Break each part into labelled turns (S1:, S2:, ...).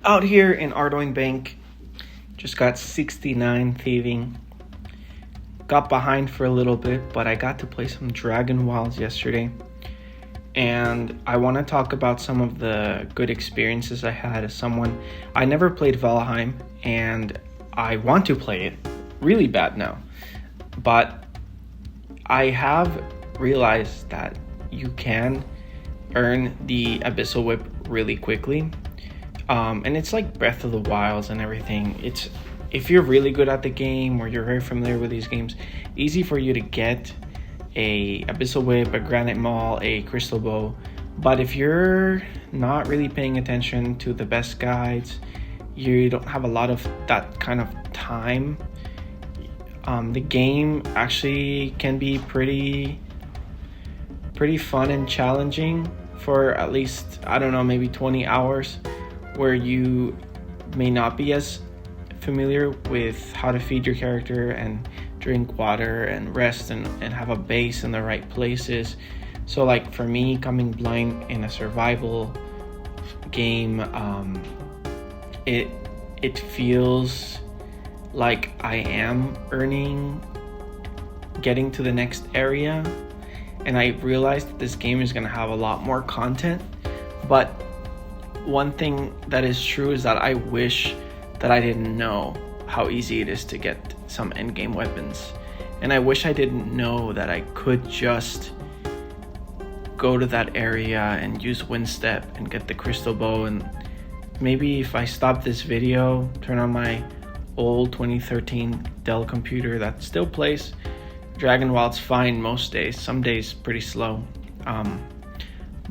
S1: Out here in Ardoin Bank, just got 69 thieving. Got behind for a little bit, but I got to play some Dragonwilds yesterday. And I want to talk about some of the good experiences I had as someone. I never played Valheim, and I want to play it really bad now. But I have realized that you can earn the Abyssal Whip really quickly. And it's like Breath of the Wilds and everything. It's, if you're really good at the game or you're very familiar with these games, easy for you to get a Abyssal Whip, a Granite Maul, a Crystal Bow. But if you're not really paying attention to the best guides, you don't have a lot of that kind of time, the game actually can be pretty fun and challenging for at least, I don't know, maybe 20 hours, where you may not be as familiar with how to feed your character and drink water and rest and have a base in the right places. So like for me, coming blind in a survival game, it feels like I am getting to the next area, and I realized that this game is going to have a lot more content. But one thing that is true is that I wish that I didn't know how easy it is to get some endgame weapons, and I wish I didn't know that I could just go to that area and use Windstep and get the Crystal Bow. And maybe if I stop this video, turn on my old 2013 Dell computer that still plays Dragonwilds fine most days, some days pretty slow,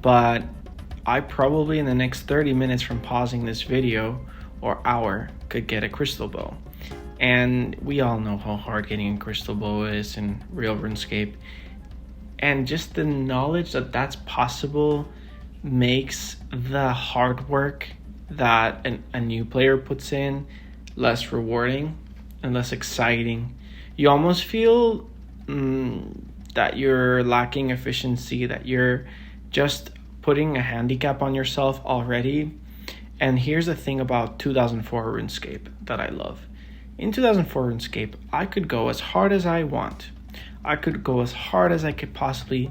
S1: but I probably in the next 30 minutes from pausing this video or hour could get a Crystal Bow. And we all know how hard getting a Crystal Bow is in real RuneScape, and just the knowledge that that's possible makes the hard work that a new player puts in less rewarding and less exciting. You almost feel that you're lacking efficiency, that you're just putting a handicap on yourself already. And here's the thing about 2004 RuneScape that I love. In 2004 RuneScape, I could go as hard as I want. I could go as hard as I could possibly.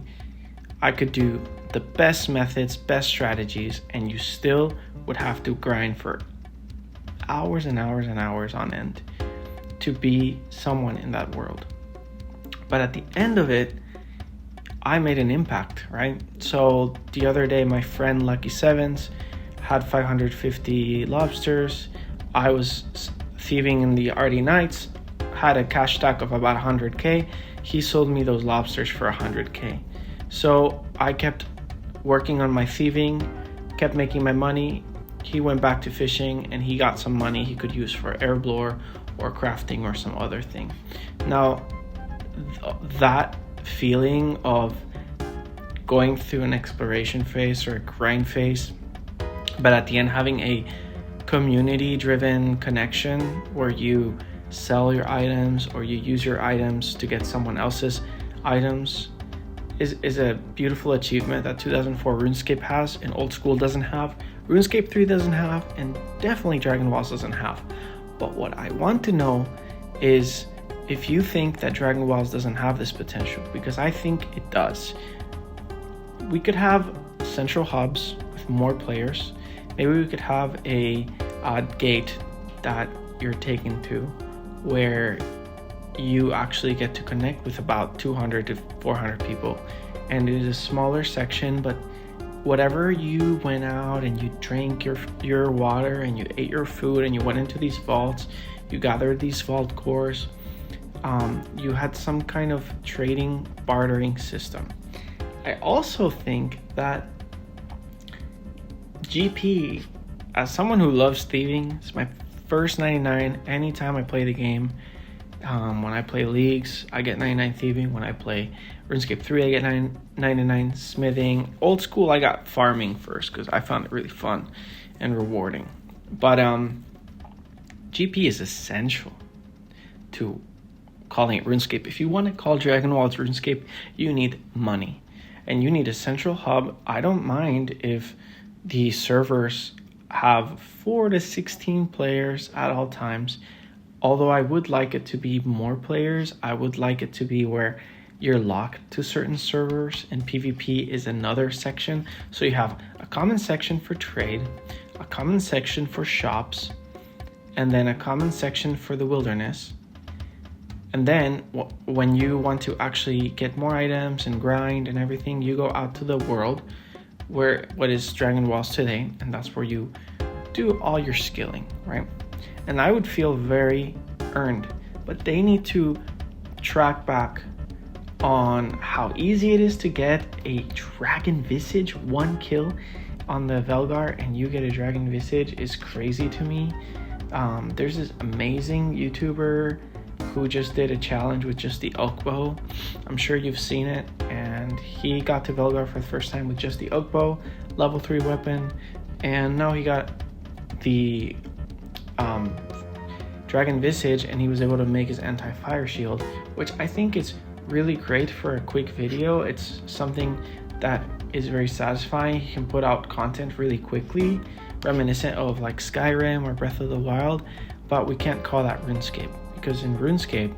S1: I could do the best methods, best strategies, and you still would have to grind for hours and hours and hours on end to be someone in that world. But at the end of it, I made an impact, right? So the other day, my friend Lucky Sevens had 550 lobsters. I was thieving in the Ardy Nights, had a cash stack of about 100k. He sold me those lobsters for 100k. So I kept working on my thieving, kept making my money. He went back to fishing and he got some money he could use for air blower or crafting or some other thing. Now, that feeling of going through an exploration phase or a grind phase, but at the end having a community-driven connection where you sell your items or you use your items to get someone else's items is a beautiful achievement that 2004 RuneScape has and Old School doesn't have, RuneScape 3 doesn't have, and definitely Dragonwilds doesn't have. But what I want to know is if you think that Dragonwilds doesn't have this potential, because I think it does. We could have central hubs with more players. Maybe we could have a gate that you're taken to where you actually get to connect with about 200 to 400 people, and it is a smaller section, but whatever you went out and you drank your water and you ate your food and you went into these vaults, you gathered these vault cores, you had some kind of trading, bartering system. I also think that GP, as someone who loves thieving, it's my first 99 anytime I play the game. When I play leagues, I get 99 thieving. When I play RuneScape 3, I get 99 smithing. Old School, I got farming first because I found it really fun and rewarding. But GP is essential to calling it RuneScape. If you want to call Dragonwilds RuneScape, you need money. And you need a central hub. I don't mind if the servers have 4 to 16 players at all times. Although I would like it to be more players, I would like it to be where you're locked to certain servers, and PvP is another section. So you have a common section for trade, a common section for shops, and then a common section for the wilderness. And then when you want to actually get more items and grind and everything, you go out to the world, where what is Dragonwilds today, and that's where you do all your skilling, right? And I would feel very earned, but they need to track back on how easy it is to get a dragon visage. 1 kill on the Velgar and you get a dragon visage is crazy to me. There's this amazing YouTuber who just did a challenge with just the oak bow. I'm sure you've seen it, and he got to Velgar for the first time with just the oak bow, level 3 weapon, and now he got the dragon visage, and he was able to make his anti-fire shield, which I think is really great for a quick video. It's something that is very satisfying. He can put out content really quickly, reminiscent of like Skyrim or Breath of the Wild, but we can't call that RuneScape, because in RuneScape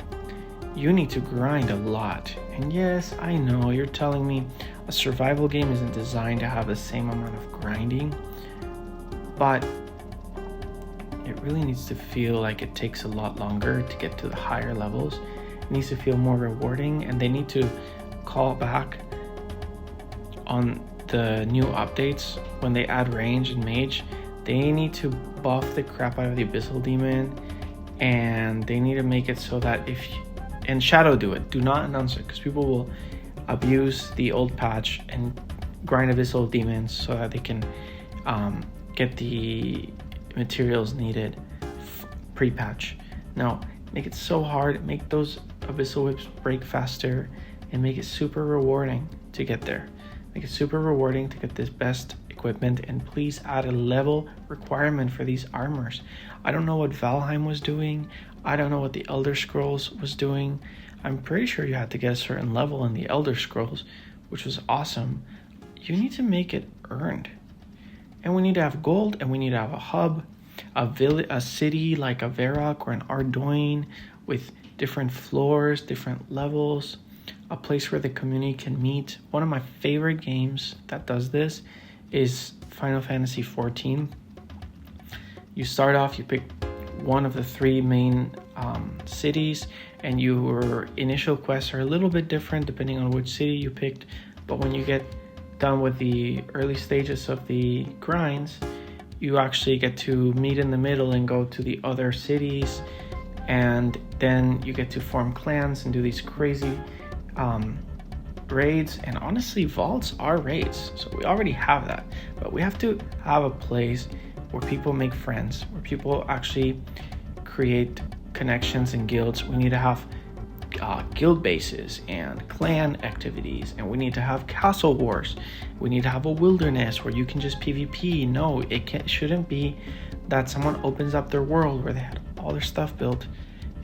S1: you need to grind a lot. And yes, I know you're telling me a survival game isn't designed to have the same amount of grinding, but it really needs to feel like it takes a lot longer to get to the higher levels. It needs to feel more rewarding, and they need to call back on the new updates when they add range and mage. They need to buff the crap out of the abyssal demon, and they need to make it so that and shadow do it. Do not announce it, because people will abuse the old patch and grind abyssal demons so that they can get the materials needed pre-patch. No, make it so hard, make those abyssal whips break faster, and make it super rewarding to get there. Make it super rewarding to get this best equipment, and please add a level requirement for these armors. I don't know what Valheim was doing. I don't know what the Elder Scrolls was doing. I'm pretty sure you had to get a certain level in the Elder Scrolls, which was awesome. You need to make it earned. And we need to have gold, and we need to have a hub, a city like a Varrock or an Ardoin with different floors, different levels, a place where the community can meet. One of my favorite games that does this is Final Fantasy XIV. You start off, you pick one of the 3 main cities, and your initial quests are a little bit different depending on which city you picked, but when you get done with the early stages of the grinds, you actually get to meet in the middle and go to the other cities, and then you get to form clans and do these crazy raids. And honestly, vaults are raids, so we already have that, but we have to have a place where people make friends, where people actually create connections and guilds. We need to have guild bases and clan activities, and we need to have castle wars. We need to have a wilderness where you can just PvP. No, it shouldn't be that someone opens up their world where they had all their stuff built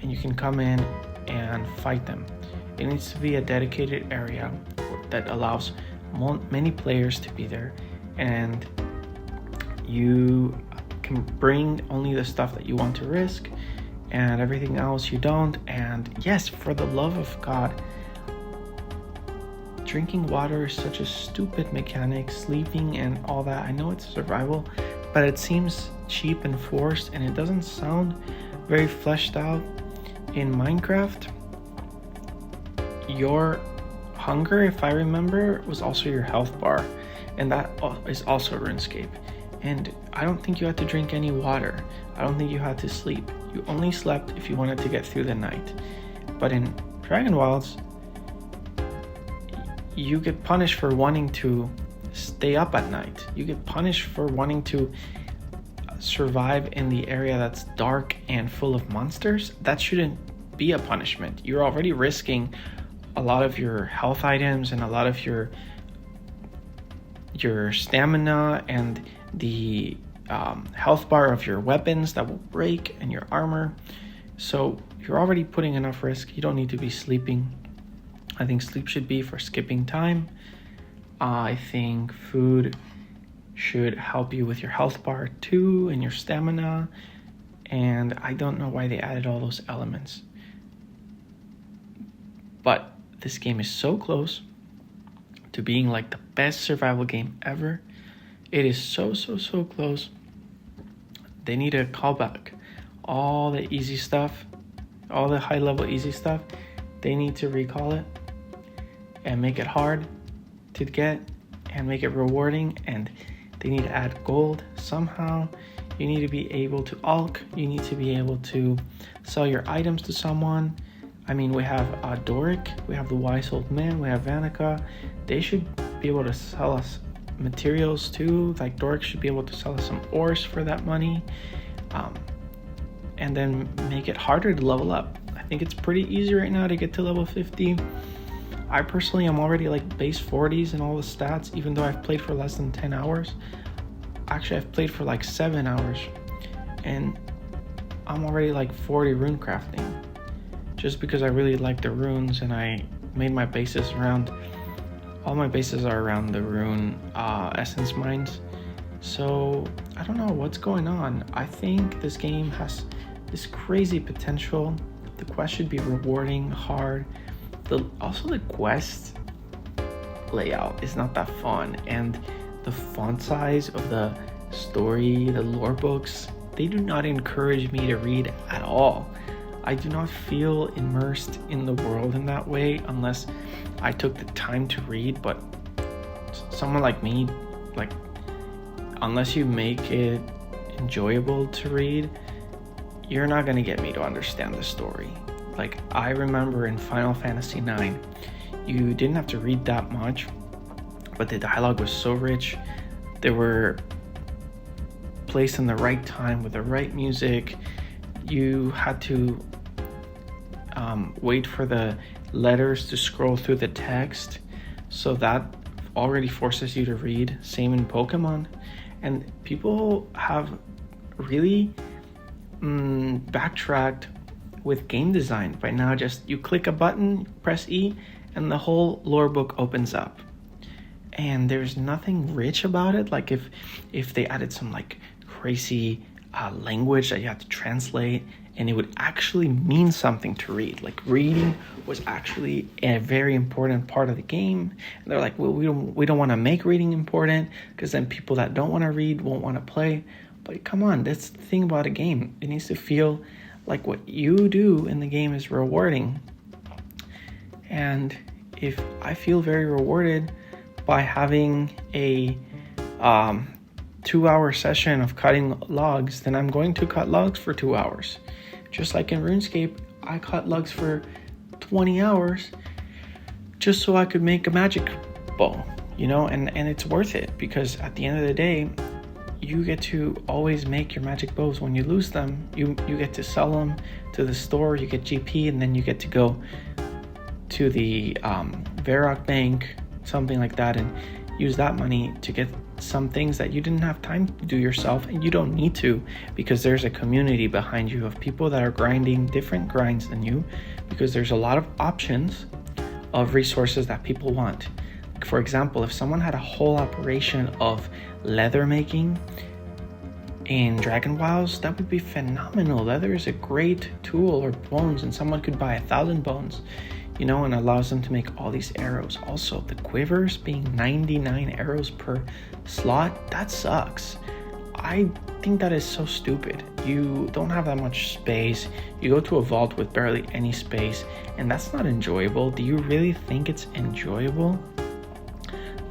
S1: and you can come in and fight them. It needs to be a dedicated area that allows many players to be there, and you can bring only the stuff that you want to risk, and everything else you don't. And yes, for the love of God, drinking water is such a stupid mechanic, sleeping and all that. I know it's survival, but it seems cheap and forced, and it doesn't sound very fleshed out. In Minecraft, your hunger, if I remember, was also your health bar, and that is also RuneScape. And I don't think you had to drink any water. I don't think you had to sleep. You only slept if you wanted to get through the night. But in Dragonwilds, you get punished for wanting to stay up at night. You get punished for wanting to survive in the area that's dark and full of monsters. That shouldn't be a punishment. You're already risking a lot of your health items and a lot of your stamina and the health bar of your weapons that will break, and your armor. So you're already putting enough risk. You don't need to be sleeping. I think sleep should be for skipping time. I think food should help you with your health bar too and your stamina. And I don't know why they added all those elements. But this game is so close to being like the best survival game ever. It is so close. They need to call back all the easy stuff, all the high level easy stuff. They need to recall it and make it hard to get and make it rewarding, and they need to add gold somehow. You need to be able to alch. You need to be able to sell your items to someone. I mean, we have Doric, we have the Wise Old Man, we have Vanica. They should be able to sell us materials too. Like Doric should be able to sell us some ores for that money, and then make it harder to level up. I think it's pretty easy right now to get to level 50. I personally am already like base 40s in all the stats, even though I've played for less than 10 hours. Actually, I've played for like 7 hours, and I'm already like 40 rune crafting, just because I really like the runes, and I made my bases around, all my bases are around the rune essence mines. So I don't know what's going on. I think this game has this crazy potential. The quest should be rewarding, hard. Also the quest layout is not that fun, and the font size of the story, the lore books, they do not encourage me to read at all. I do not feel immersed in the world in that way unless I took the time to read. But someone like me, like, unless you make it enjoyable to read, you're not gonna get me to understand the story. Like, I remember in Final Fantasy IX, you didn't have to read that much, but the dialogue was so rich. They were placed in the right time with the right music. You had to wait for the letters to scroll through the text, so that already forces you to read. Same in Pokemon. And people have really backtracked with game design. By now, just you click a button, press E, and the whole lore book opens up. And there's nothing rich about it. Like if they added some like crazy language that you have to translate, and it would actually mean something to read. Like reading was actually a very important part of the game. And they're like, well, we don't want to make reading important, because then people that don't want to read won't want to play. But come on, that's the thing about a game. It needs to feel like what you do in the game is rewarding. And if I feel very rewarded by having a 2-hour session of cutting logs, then I'm going to cut logs for 2 hours. Just like in RuneScape, I cut logs for 20 hours just so I could make a magic bow, you know, and it's worth it, because at the end of the day, you get to always make your magic bows. When you lose them, you get to sell them to the store, you get GP, and then you get to go to the Varrock Bank, something like that, and use that money to get some things that you didn't have time to do yourself, and you don't need to, because there's a community behind you of people that are grinding different grinds than you, because there's a lot of options of resources that people want. For example, if someone had a whole operation of leather making in Dragonwilds, that would be phenomenal. Leather is a great tool, or bones, and someone could buy 1,000 bones, you know, and allows them to make all these arrows. Also, the quivers being 99 arrows per slot, that sucks. I think that is so stupid. You don't have that much space. You go to a vault with barely any space, and that's not enjoyable. Do you really think it's enjoyable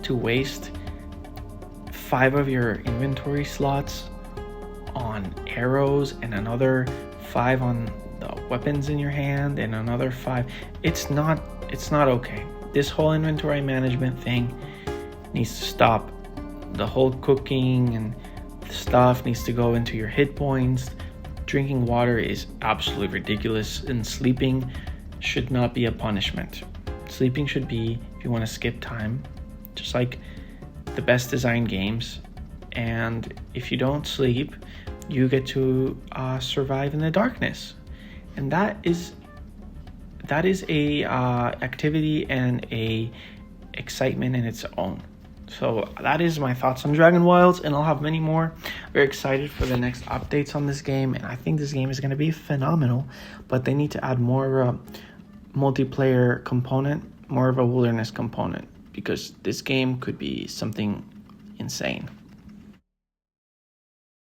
S1: to waste 5 of your inventory slots on arrows, and another 5 on the weapons in your hand, and another 5? It's not okay. This whole inventory management thing needs to stop. The whole cooking and stuff needs to go into your hit points. Drinking water is absolutely ridiculous, and sleeping should not be a punishment. Sleeping should be, if you want to skip time, just like the best designed games. And if you don't sleep, you get to survive in the darkness. And that is a activity and a excitement in its own. So that is my thoughts on Dragonwilds, and I'll have many more. Very excited for the next updates on this game, and I think this game is going to be phenomenal, but they need to add more of a multiplayer component, more of a wilderness component, because this game could be something insane.